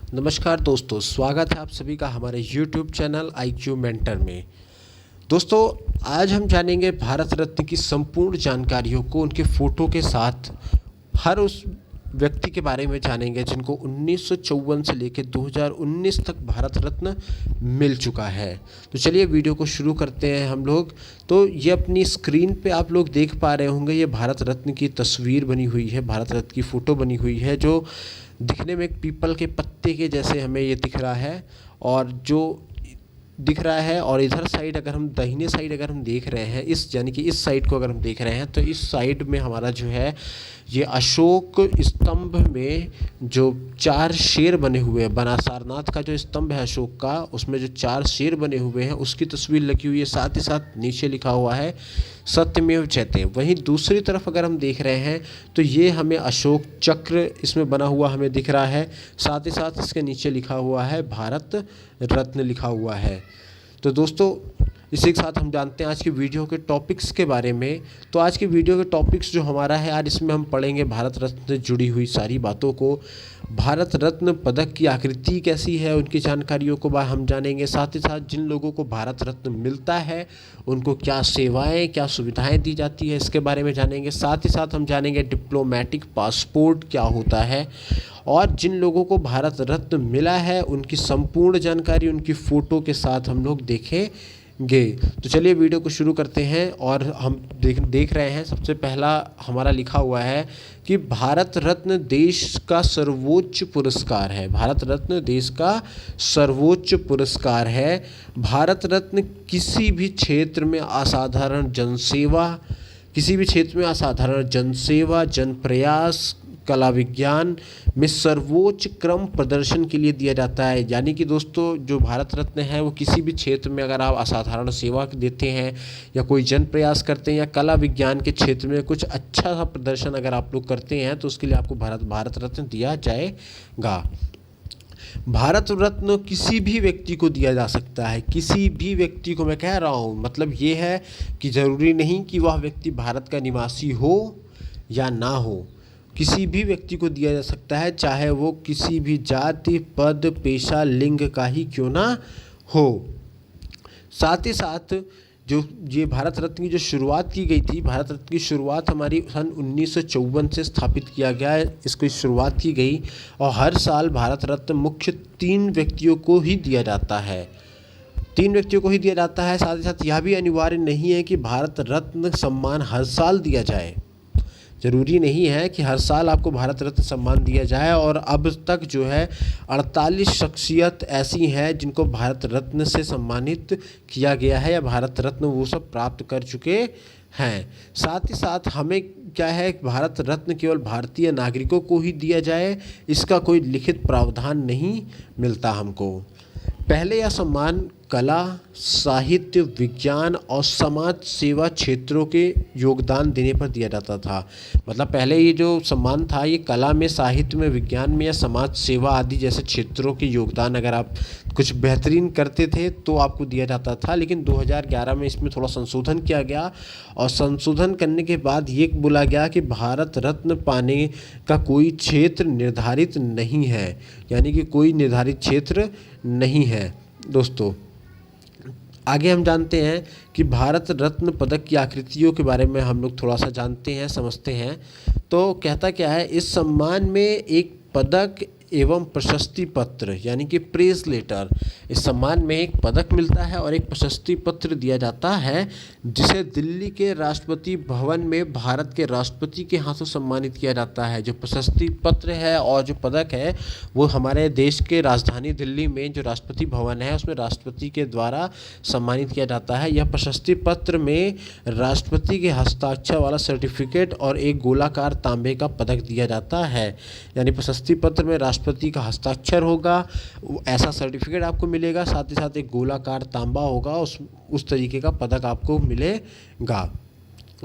नमस्कार दोस्तों, स्वागत है आप सभी का हमारे YouTube चैनल IQ मेंटर में। दोस्तों, आज हम जानेंगे भारत रत्न की संपूर्ण जानकारियों को उनके फ़ोटो के साथ हर उस व्यक्ति के बारे में जानेंगे जिनको 1954 से लेकर 2019 तक भारत रत्न मिल चुका है। तो चलिए वीडियो को शुरू करते हैं हम लोग। तो ये अपनी स्क्रीन पे आप लोग देख पा रहे होंगे, ये भारत रत्न की तस्वीर बनी हुई है, भारत रत्न की फ़ोटो बनी हुई है जो दिखने में एक पीपल के पत्ते के जैसे हमें ये दिख रहा है। और जो दिख रहा है और इधर साइड अगर हम दाहिने साइड अगर हम देख रहे हैं, इस यानी कि इस साइड को अगर हम देख रहे हैं तो इस साइड में हमारा जो है ये अशोक स्तंभ में जो 4 शेर बने हुए हैं, बना सारनाथ का जो स्तंभ है अशोक का, उसमें जो 4 शेर बने हुए हैं उसकी तस्वीर लगी हुई है। साथ ही साथ नीचे लिखा हुआ है सत्यमेव जयते। वहीं दूसरी तरफ अगर हम देख रहे हैं तो ये हमें अशोक चक्र इसमें बना हुआ हमें दिख रहा है। साथ ही साथ इसके नीचे लिखा हुआ है भारत रत्न लिखा हुआ है। तो दोस्तों, इसी के साथ हम जानते हैं आज की वीडियो के टॉपिक्स के बारे में। तो आज की वीडियो के टॉपिक्स जो हमारा है, आज इसमें हम पढ़ेंगे भारत रत्न से जुड़ी हुई सारी बातों को। भारत रत्न पदक की आकृति कैसी है उनकी जानकारियों को हम जानेंगे। साथ ही साथ जिन लोगों को भारत रत्न मिलता है उनको क्या सेवाएं क्या सुविधाएं दी जाती है इसके बारे में जानेंगे। साथ ही साथ हम जानेंगे डिप्लोमेटिक पासपोर्ट क्या होता है, और जिन लोगों को भारत रत्न मिला है उनकी संपूर्ण जानकारी उनकी फ़ोटो के साथ हम लोग देखेंगे। तो चलिए वीडियो को शुरू करते हैं। और हम देख रहे हैं, सबसे पहला हमारा लिखा हुआ है कि भारत रत्न देश का सर्वोच्च पुरस्कार है। भारत रत्न देश का सर्वोच्च पुरस्कार है। भारत रत्न किसी भी क्षेत्र में असाधारण जनसेवा, जन प्रयास, कला विज्ञान में सर्वोच्च क्रम प्रदर्शन के लिए दिया जाता है। यानी कि दोस्तों, जो भारत रत्न है वो किसी भी क्षेत्र में अगर आप असाधारण सेवा देते हैं या कोई जन प्रयास करते हैं या कला विज्ञान के क्षेत्र में कुछ अच्छा सा प्रदर्शन अगर आप लोग करते हैं तो उसके लिए आपको भारत रत्न दिया जाएगा। भारत रत्न किसी भी व्यक्ति को दिया जा सकता है, किसी भी व्यक्ति को। मैं कह रहा हूँ, मतलब ये है कि ज़रूरी नहीं कि वह व्यक्ति भारत का निवासी हो या ना हो, किसी भी व्यक्ति को दिया जा सकता है, चाहे वो किसी भी जाति, पद, पेशा, लिंग का ही क्यों ना हो। साथ ही साथ जो ये भारत रत्न की जो शुरुआत की गई थी, भारत रत्न की शुरुआत हमारी सन 1954 से स्थापित किया गया है, इसकी शुरुआत की गई। और हर साल भारत रत्न मुख्य 3 व्यक्तियों को ही दिया जाता है, 3 व्यक्तियों को ही दिया जाता है। साथ ही साथ यह भी अनिवार्य नहीं है कि भारत रत्न सम्मान हर साल दिया जाए। ज़रूरी नहीं है कि हर साल आपको भारत रत्न सम्मान दिया जाए। और अब तक जो है 48 शख्सियत ऐसी हैं जिनको भारत रत्न से सम्मानित किया गया है या भारत रत्न वो सब प्राप्त कर चुके हैं। साथ ही साथ हमें क्या है, भारत रत्न केवल भारतीय नागरिकों को ही दिया जाए, इसका कोई लिखित प्रावधान नहीं मिलता हमको। पहले यह सम्मान कला, साहित्य, विज्ञान और समाज सेवा क्षेत्रों के योगदान देने पर दिया जाता था। मतलब पहले ये जो सम्मान था ये कला में, साहित्य में, विज्ञान में या समाज सेवा आदि जैसे क्षेत्रों के योगदान अगर आप कुछ बेहतरीन करते थे तो आपको दिया जाता था। लेकिन 2011 में इसमें थोड़ा संशोधन किया गया, और संशोधन करने के बाद ये बोला गया कि भारत रत्न पाने का कोई क्षेत्र निर्धारित नहीं है, यानी कि कोई निर्धारित क्षेत्र नहीं है। दोस्तों, आगे हम जानते हैं कि भारत रत्न पदक की आकृतियों के बारे में हम लोग थोड़ा सा जानते हैं, समझते हैं। तो कहता क्या है, इस सम्मान में एक पदक एवं प्रशस्ति पत्र यानी कि प्रेज लेटर, इस सम्मान में एक पदक मिलता है और एक प्रशस्ति पत्र दिया जाता है, जिसे दिल्ली के राष्ट्रपति भवन में भारत के राष्ट्रपति के हाथों सम्मानित किया जाता है। जो प्रशस्ति पत्र है और जो पदक है वो हमारे देश के राजधानी दिल्ली में जो राष्ट्रपति भवन है उसमें राष्ट्रपति के द्वारा सम्मानित किया जाता है। यह प्रशस्ति पत्र में राष्ट्रपति के हस्ताक्षर वाला सर्टिफिकेट और एक गोलाकार तांबे का पदक दिया जाता है। यानी प्रशस्ति पत्र में राष्ट्रपति का हस्ताक्षर होगा, ऐसा सर्टिफिकेट आपको मिलेगा, साथ ही साथ एक गोलाकार तांबा होगा, उस तरीके का पदक आपको मिलेगा।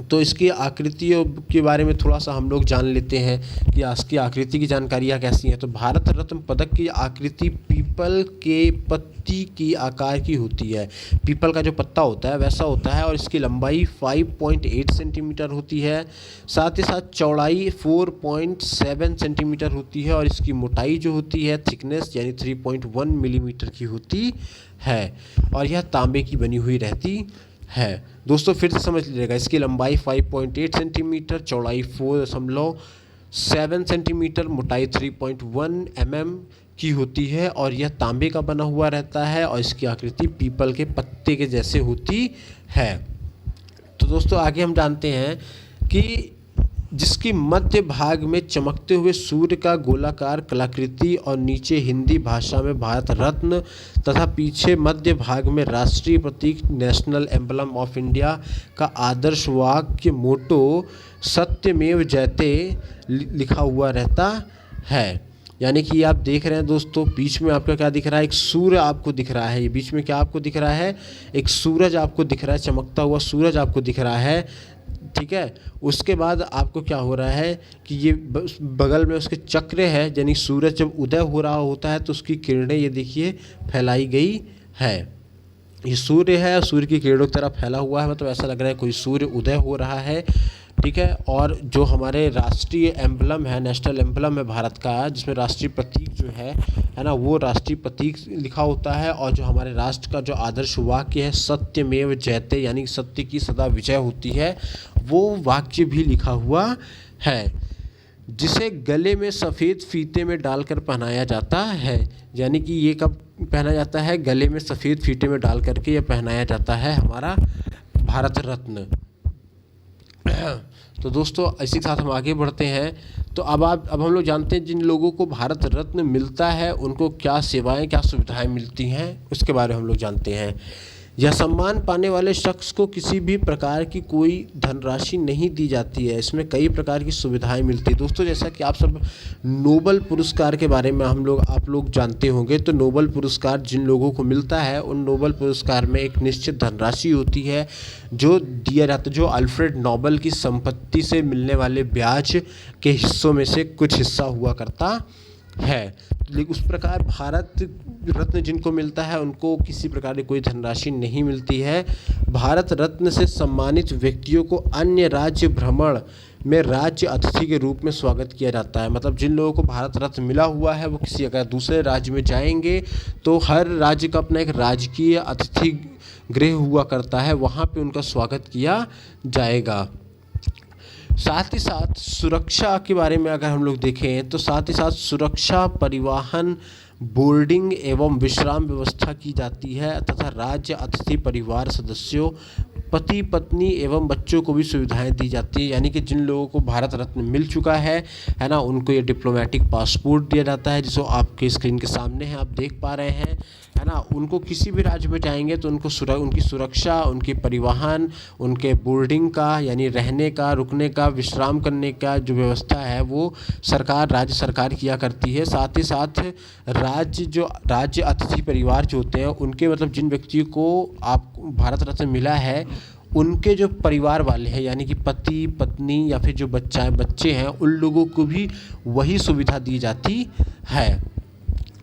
तो इसकी आकृतियों के बारे में थोड़ा सा हम लोग जान लेते हैं कि इसकी आकृति की जानकारियाँ कैसी हैं। तो भारत रत्न पदक की आकृति पीपल पीपल के पत्ती की आकार की होती है। पीपल का जो पत्ता होता है वैसा होता है और इसकी लंबाई 5.8 सेंटीमीटर होती है। साथ ही साथ चौड़ाई 4.7 सेंटीमीटर होती है और इसकी मोटाई जो होती है थिकनेस यानी 3.1 मिलीमीटर की होती है और यह तांबे की बनी हुई रहती है। दोस्तों फिर से समझ लीजिएगा, इसकी लंबाई 5.8 सेंटीमीटर, चौड़ाई 4.7 सेंटीमीटर, मोटाई 3.1 की होती है और यह तांबे का बना हुआ रहता है और इसकी आकृति पीपल के पत्ते के जैसे होती है। तो दोस्तों आगे हम जानते हैं कि जिसकी मध्य भाग में चमकते हुए सूर्य का गोलाकार कलाकृति और नीचे हिंदी भाषा में भारत रत्न तथा पीछे मध्य भाग में राष्ट्रीय प्रतीक नेशनल एम्बलम ऑफ इंडिया का आदर्श वाक्य मोटो सत्यमेव जयते लिखा हुआ रहता है। यानी कि आप देख रहे हैं दोस्तों, बीच में आपका क्या दिख रहा है, एक सूर्य आपको दिख रहा है। ये बीच में क्या आपको दिख रहा है, एक सूरज आपको दिख रहा है, चमकता हुआ सूरज आपको दिख रहा है। ठीक है, उसके बाद आपको क्या हो रहा है कि ये बगल में उसके चक्र है, यानी सूरज जब उदय हो रहा होता है तो उसकी किरणें ये देखिए फैलाई गई है। ये सूर्य है, सूर्य की किरणों की तरह फैला हुआ है, मतलब ऐसा लग रहा है कोई सूर्य उदय हो रहा है। ठीक है, और जो हमारे राष्ट्रीय एम्बलम है, नेशनल एम्बलम है भारत का, जिसमें राष्ट्रीय प्रतीक जो है ना, वो राष्ट्रीय प्रतीक लिखा होता है और जो हमारे राष्ट्र का जो आदर्श वाक्य है सत्यमेव जयते यानी सत्य की सदा विजय होती है, वो वाक्य भी लिखा हुआ है। जिसे गले में सफ़ेद फीते में डालकर पहनाया जाता है, यानी कि ये कब पहना जाता है, गले में सफ़ेद फीते में डाल करके ये पहनाया जाता है हमारा भारत रत्न। तो दोस्तों इसी के साथ हम आगे बढ़ते हैं। तो अब हम लोग जानते हैं जिन लोगों को भारत रत्न मिलता है उनको क्या सेवाएं, क्या सुविधाएं मिलती हैं, उसके बारे में हम लोग जानते हैं। यह सम्मान पाने वाले शख्स को किसी भी प्रकार की कोई धनराशि नहीं दी जाती है। इसमें कई प्रकार की सुविधाएं मिलती हैं। दोस्तों जैसा कि आप सब नोबल पुरस्कार के बारे में आप लोग जानते होंगे, तो नोबल पुरस्कार जिन लोगों को मिलता है उन नोबल पुरस्कार में एक निश्चित धनराशि होती है जो दिया जाता है, जो अल्फ्रेड नोबल की संपत्ति से मिलने वाले ब्याज के हिस्सों में से कुछ हिस्सा हुआ करता है। लेकिन उस प्रकार भारत रत्न जिनको मिलता है उनको किसी प्रकार की कोई धनराशि नहीं मिलती है। भारत रत्न से सम्मानित व्यक्तियों को अन्य राज्य भ्रमण में राज्य अतिथि के रूप में स्वागत किया जाता है। मतलब जिन लोगों को भारत रत्न मिला हुआ है वो किसी अगर दूसरे राज्य में जाएंगे तो हर राज्य का अपना एक राजकीय अतिथि गृह हुआ करता है, वहाँ पे उनका स्वागत किया जाएगा। साथ ही साथ सुरक्षा के बारे में अगर हम लोग देखें तो साथ ही साथ सुरक्षा, परिवहन, बोर्डिंग एवं विश्राम व्यवस्था की जाती है तथा राज्य अतिथि परिवार सदस्यों, पति पत्नी एवं बच्चों को भी सुविधाएं दी जाती है। यानी कि जिन लोगों को भारत रत्न मिल चुका है ना, उनको ये डिप्लोमेटिक पासपोर्ट दिया जाता है, जिसको आपके स्क्रीन के सामने है, आप देख पा रहे हैं, है ना। उनको किसी भी राज्य में जाएंगे तो उनको उनकी सुरक्षा, उनकी परिवहन, उनके बोर्डिंग का यानी रहने का, रुकने का, विश्राम करने का जो व्यवस्था है वो राज्य सरकार किया करती है। साथ ही साथ राज्य अतिथि परिवार जो होते हैं उनके मतलब जिन व्यक्तियों को आप भारत रत्न मिला है उनके जो परिवार वाले हैं यानी कि पति पत्नी या फिर जो बच्चे हैं उन लोगों को भी वही सुविधा दी जाती है।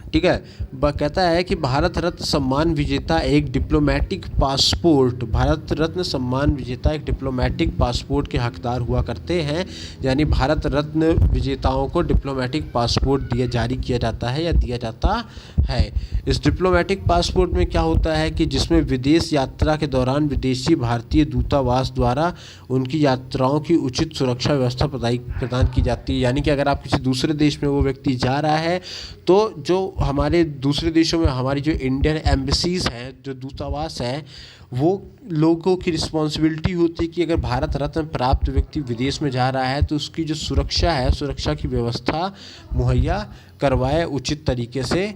ठीक है, कहता है कि भारत रत्न सम्मान विजेता एक डिप्लोमेटिक पासपोर्ट, भारत रत्न सम्मान विजेता एक डिप्लोमेटिक पासपोर्ट के हकदार हुआ करते हैं। यानी भारत रत्न विजेताओं को डिप्लोमेटिक पासपोर्ट जारी किया जाता है या दिया जाता है। इस डिप्लोमेटिक पासपोर्ट में क्या होता है कि जिसमें विदेश यात्रा के दौरान विदेशी भारतीय दूतावास द्वारा उनकी यात्राओं की उचित सुरक्षा व्यवस्था प्रदान की जाती है। यानी कि अगर आप किसी दूसरे देश में वो व्यक्ति जा रहा है तो जो हमारे दूसरे देशों में हमारी जो इंडियन एम्बेसीज़ हैं, जो दूतावास हैं, वो लोगों की रिस्पॉन्सिबिलिटी होती है कि अगर भारत रत्न प्राप्त व्यक्ति विदेश में जा रहा है तो उसकी जो सुरक्षा है, सुरक्षा की व्यवस्था मुहैया करवाए उचित तरीके से।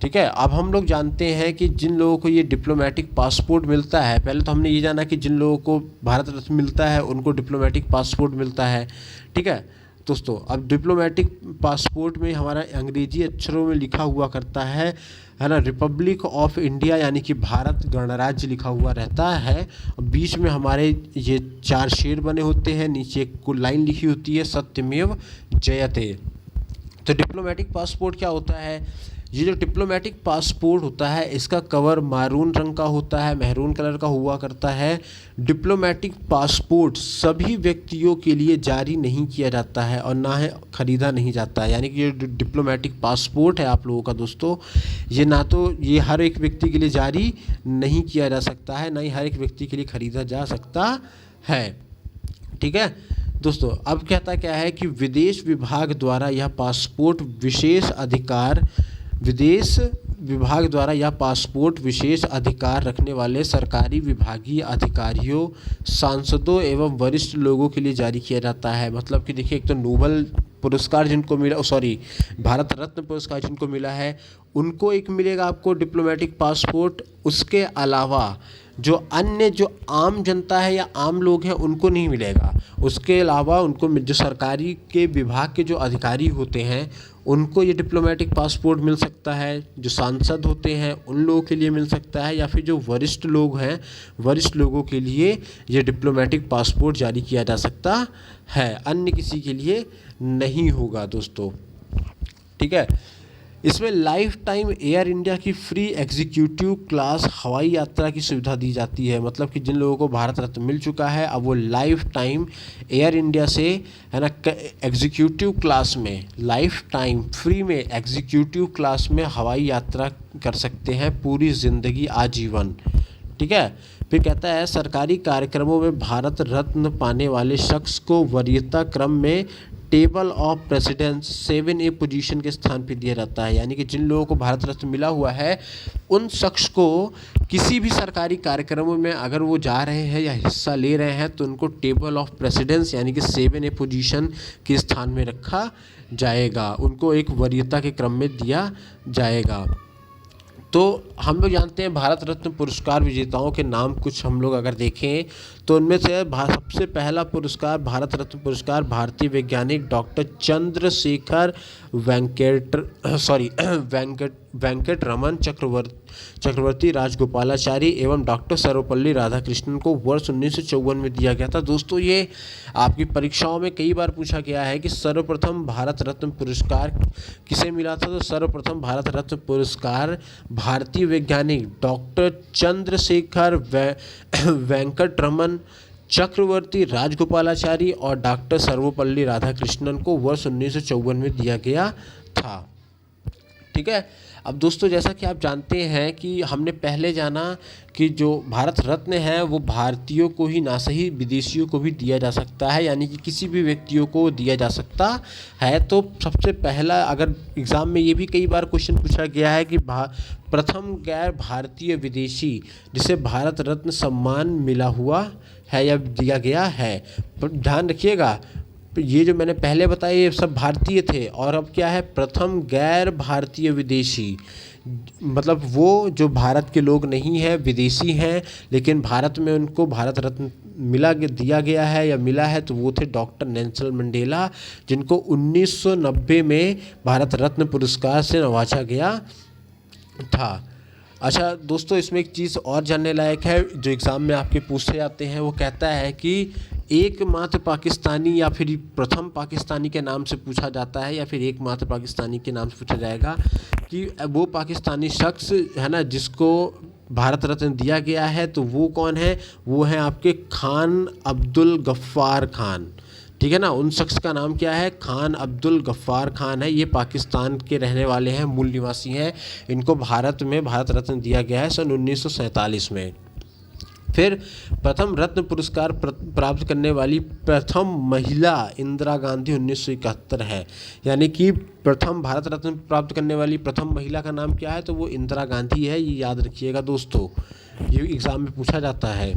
ठीक है, अब हम लोग जानते हैं कि जिन लोगों को ये डिप्लोमेटिक पासपोर्ट मिलता है, पहले तो हमने ये जाना कि जिन लोगों को भारत रत्न मिलता है उनको डिप्लोमेटिक पासपोर्ट मिलता है। ठीक है दोस्तों, अब डिप्लोमेटिक पासपोर्ट में हमारा अंग्रेजी अक्षरों में लिखा हुआ करता है ना, रिपब्लिक ऑफ इंडिया यानी कि भारत गणराज्य लिखा हुआ रहता है। बीच में हमारे ये 4 शेर बने होते हैं, नीचे एक लाइन लिखी होती है सत्यमेव जयते। तो डिप्लोमेटिक पासपोर्ट क्या होता है, ये जो डिप्लोमेटिक पासपोर्ट होता है इसका कवर मारून रंग का होता है, मेहरून कलर का हुआ करता है। डिप्लोमेटिक पासपोर्ट सभी व्यक्तियों के लिए जारी नहीं किया जाता है और ना ही ख़रीदा नहीं जाता है। यानी कि ये डिप्लोमेटिक पासपोर्ट है आप लोगों का दोस्तों, ये ना तो ये हर एक व्यक्ति के लिए जारी नहीं किया जा सकता है, ना ही हर एक व्यक्ति के लिए ख़रीदा जा सकता है। ठीक है दोस्तों, अब कहता क्या है कि विदेश विभाग द्वारा यह पासपोर्ट विशेष अधिकार रखने वाले सरकारी विभागीय अधिकारियों, सांसदों एवं वरिष्ठ लोगों के लिए जारी किया जाता है। मतलब कि देखिए, एक तो नोबेल पुरस्कार जिनको मिला, भारत रत्न पुरस्कार जिनको मिला है उनको एक मिलेगा आपको डिप्लोमेटिक पासपोर्ट। उसके अलावा जो अन्य जो आम जनता है या आम लोग हैं उनको नहीं मिलेगा। उसके अलावा उनको जो सरकारी के विभाग के जो अधिकारी होते हैं उनको ये डिप्लोमेटिक पासपोर्ट मिल सकता है। जो सांसद होते हैं उन लोगों के लिए मिल सकता है, या फिर जो वरिष्ठ लोग हैं वरिष्ठ लोगों के लिए ये डिप्लोमेटिक पासपोर्ट जारी किया जा सकता है, अन्य किसी के लिए नहीं होगा दोस्तों। ठीक है, इसमें लाइफ टाइम एयर इंडिया की फ्री एग्जीक्यूटिव क्लास हवाई यात्रा की सुविधा दी जाती है। मतलब कि जिन लोगों को भारत रत्न मिल चुका है अब वो लाइफ टाइम एयर इंडिया से, है ना, एग्जीक्यूटिव क्लास में लाइफ टाइम फ्री में एग्जीक्यूटिव क्लास में हवाई यात्रा कर सकते हैं पूरी ज़िंदगी, आजीवन। ठीक है, फिर कहता है सरकारी कार्यक्रमों में भारत रत्न पाने वाले शख्स को वरीयता क्रम में table of precedence 7A position के स्थान पर दिया जाता है। यानी कि जिन लोगों को भारत रत्न मिला हुआ है उन शख्स को किसी भी सरकारी कार्यक्रमों में अगर वो जा रहे हैं या हिस्सा ले रहे हैं तो उनको टेबल ऑफ प्रेसिडेंस यानी कि 7A पोजीशन के स्थान में रखा जाएगा, उनको एक वरीयता के क्रम में दिया जाएगा। तो हम लोग जानते हैं भारत रत्न पुरस्कार विजेताओं के नाम कुछ हम लोग अगर देखें तो उनमें से सबसे पहला पुरस्कार भारत रत्न पुरस्कार भारतीय वैज्ञानिक डॉक्टर चंद्रशेखर वेंकट रमन चक्रवर्ती राजगोपालाचारी एवं डॉक्टर सर्वपल्ली राधाकृष्णन को वर्ष 1954 में दिया गया था। दोस्तों, ये आपकी परीक्षाओं में कई बार पूछा गया है कि सर्वप्रथम भारत रत्न पुरस्कार किसे मिला था। तो सर्वप्रथम भारत रत्न पुरस्कार भारतीय वैज्ञानिक डॉक्टर चंद्रशेखर वेंकट रमन चक्रवर्ती राजगोपालाचारी और डॉक्टर सर्वपल्ली राधाकृष्णन को वर्ष 1954 में दिया गया था। ठीक है, अब दोस्तों जैसा कि आप जानते हैं कि हमने पहले जाना कि जो भारत रत्न है वो भारतीयों को ही ना सही विदेशियों को भी दिया जा सकता है, यानी कि किसी भी व्यक्तियों को दिया जा सकता है। तो सबसे पहला, अगर एग्ज़ाम में ये भी कई बार क्वेश्चन पूछा गया है कि प्रथम गैर भारतीय विदेशी जिसे भारत रत्न सम्मान मिला हुआ है या दिया गया है। ध्यान रखिएगा, ये जो मैंने पहले बताया ये सब भारतीय थे और अब क्या है, प्रथम गैर भारतीय विदेशी, मतलब वो जो भारत के लोग नहीं हैं, विदेशी हैं, लेकिन भारत में उनको भारत रत्न दिया गया है या मिला है, तो वो थे डॉक्टर नेल्सन मंडेला, जिनको 1990 में भारत रत्न पुरस्कार से नवाजा गया था। अच्छा दोस्तों, इसमें एक चीज़ और जानने लायक है जो एग्ज़ाम में आपके पूछे जाते हैं, वो कहता है कि एकमात्र पाकिस्तानी या फिर प्रथम पाकिस्तानी के नाम से पूछा जाता है या फिर एकमात्र पाकिस्तानी के नाम से पूछा जाएगा कि वो पाकिस्तानी शख्स है ना जिसको भारत रत्न दिया गया है, तो वो कौन है, वो है आपके खान अब्दुल गफ्फार खान। ठीक है ना, उन शख्स का नाम क्या है, खान अब्दुल गफ्फार खान है। ये पाकिस्तान के रहने वाले हैं, मूल निवासी हैं। इनको भारत में भारत रत्न दिया गया है सन 1947 में। फिर प्रथम रत्न पुरस्कार प्राप्त करने वाली प्रथम महिला इंदिरा गांधी 1971 है। यानी कि प्रथम भारत रत्न प्राप्त करने वाली प्रथम महिला का नाम क्या है, तो वो इंदिरा गांधी है। ये याद रखिएगा दोस्तों, ये एग्ज़ाम में पूछा जाता है।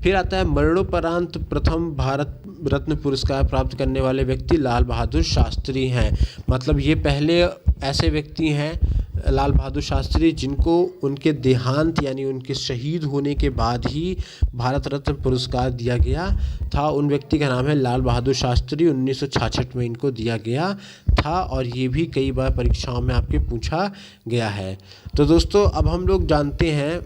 फिर आता है मरणोपरांत प्रथम भारत रत्न पुरस्कार प्राप्त करने वाले व्यक्ति लाल बहादुर शास्त्री हैं। मतलब ये पहले ऐसे व्यक्ति हैं लाल बहादुर शास्त्री जिनको उनके देहांत यानी उनके शहीद होने के बाद ही भारत रत्न पुरस्कार दिया गया था। उन व्यक्ति का नाम है लाल बहादुर शास्त्री। 1966 में इनको दिया गया था और ये भी कई बार परीक्षाओं में आपके पूछा गया है। तो दोस्तों अब हम लोग जानते हैं